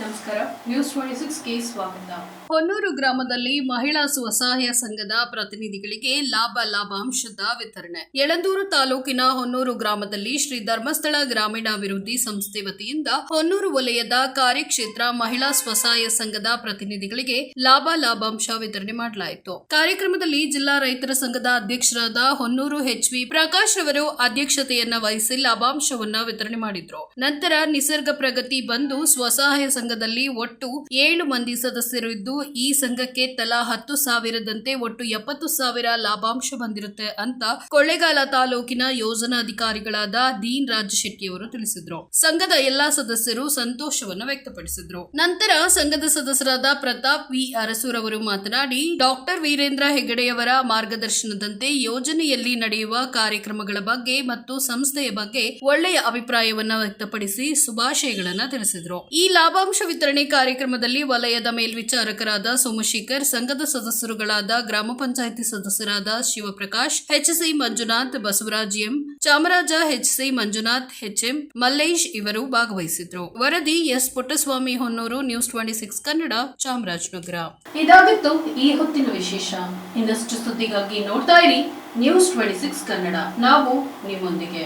ನಮಸ್ಕಾರ. ನ್ಯೂಸ್ 26ಗೆ ಸ್ವಾಗತ. ಹೊನ್ನೂರು ಗ್ರಾಮದಲ್ಲಿ ಮಹಿಳಾ ಸ್ವಸಹಾಯ ಸಂಘದ ಪ್ರತಿನಿಧಿಗಳಿಗೆ ಲಾಭಾಂಶದ ವಿತರಣೆ. ಯಳಂದೂರು ತಾಲೂಕಿನ ಹೊನ್ನೂರು ಗ್ರಾಮದಲ್ಲಿ ಶ್ರೀ ಧರ್ಮಸ್ಥಳ ಗ್ರಾಮೀಣಾಭಿವೃದ್ಧಿ ಸಂಸ್ಥೆ ವತಿಯಿಂದ ಹೊನ್ನೂರು ವಲಯದ ಕಾರ್ಯಕ್ಷೇತ್ರ ಮಹಿಳಾ ಸ್ವಸಹಾಯ ಸಂಘದ ಪ್ರತಿನಿಧಿಗಳಿಗೆ ಲಾಭಾಂಶ ವಿತರಣೆ ಮಾಡಲಾಯಿತು. ಕಾರ್ಯಕ್ರಮದಲ್ಲಿ ಜಿಲ್ಲಾ ರೈತರ ಸಂಘದ ಅಧ್ಯಕ್ಷರಾದ ಹೊನ್ನೂರು ಎಚ್.ವಿ. ಪ್ರಕಾಶ್ ರವರು ಅಧ್ಯಕ್ಷತೆಯನ್ನ ವಹಿಸಿ ಲಾಭಾಂಶವನ್ನ ವಿತರಣೆ ಮಾಡಿದ್ರು. ನಂತರ ನಿಸರ್ಗ ಪ್ರಗತಿ ಬಂಧು ಸ್ವಸಹಾಯ ಸಂಘದಲ್ಲಿ ಒಟ್ಟು 7 ಮಂದಿ ಸದಸ್ಯರು ಇದ್ದು ಈ ಸಂಘಕ್ಕೆ ತಲಾ 10,000ದಂತೆ ಒಟ್ಟು 70,000 ಲಾಭಾಂಶ ಬಂದಿರುತ್ತೆ ಅಂತ ಕೊಳ್ಳೇಗಾಲ ತಾಲೂಕಿನ ಯೋಜನಾಧಿಕಾರಿಗಳಾದ ದೀನ್ ರಾಜ್ ಶೆಟ್ಟಿ ಅವರು ತಿಳಿಸಿದ್ರು. ಸಂಘದ ಎಲ್ಲಾ ಸದಸ್ಯರು ಸಂತೋಷವನ್ನು ವ್ಯಕ್ತಪಡಿಸಿದ್ರು. ನಂತರ ಸಂಘದ ಸದಸ್ಯರಾದ ಪ್ರತಾಪ್ ವಿ ಅರಸೂರ್ ಅವರು ಮಾತನಾಡಿ ಡಾಕ್ಟರ್ ವೀರೇಂದ್ರ ಹೆಗಡೆಯವರ ಮಾರ್ಗದರ್ಶನದಂತೆ ಯೋಜನೆಯಲ್ಲಿ ನಡೆಯುವ ಕಾರ್ಯಕ್ರಮಗಳ ಬಗ್ಗೆ ಮತ್ತು ಸಂಸ್ಥೆಯ ಬಗ್ಗೆ ಒಳ್ಳೆಯ ಅಭಿಪ್ರಾಯವನ್ನ ವ್ಯಕ್ತಪಡಿಸಿ ಶುಭಾಶಯಗಳನ್ನ ತಿಳಿಸಿದ್ರು. ಈ ಲಾಭಾಂಶ ವಿತರಣೆ ಕಾರ್ಯಕ್ರಮದಲ್ಲಿ ವಲಯದ ಮೇಲ್ವಿಚಾರಕರಾದ ಸೋಮಶೇಖರ್, ಸಂಘದ ಸದಸ್ಯರುಗಳಾದ ಗ್ರಾಮ ಪಂಚಾಯಿತಿ ಸದಸ್ಯರಾದ ಶಿವಪ್ರಕಾಶ್, ಎಚ್.ಸಿ. ಮಂಜುನಾಥ್, ಬಸವರಾಜ್ ಎಂ, ಚಾಮರಾಜ, ಎಚ್.ಸಿ. ಮಂಜುನಾಥ್, ಎಚ್.ಎಂ. ಮಲ್ಲೇಶ್ ಇವರು ಭಾಗವಹಿಸಿದ್ರು. ವರದಿ ಎಸ್. ಪುಟ್ಟಸ್ವಾಮಿ, ಹೊನ್ನೂರು, ನ್ಯೂಸ್ 26 ಕನ್ನಡ, ಚಾಮರಾಜನಗರ. ಇದಾಗಿತ್ತು ಈ ಹೊತ್ತಿನ ವಿಶೇಷ. ಇನ್ನಷ್ಟು ಸುದ್ದಿಗಾಗಿ ನೋಡ್ತಾ ಇರಿ ನ್ಯೂಸ್ 26 ಕನ್ನಡ. ನಾವು ನಿಮ್ಮೊಂದಿಗೆ.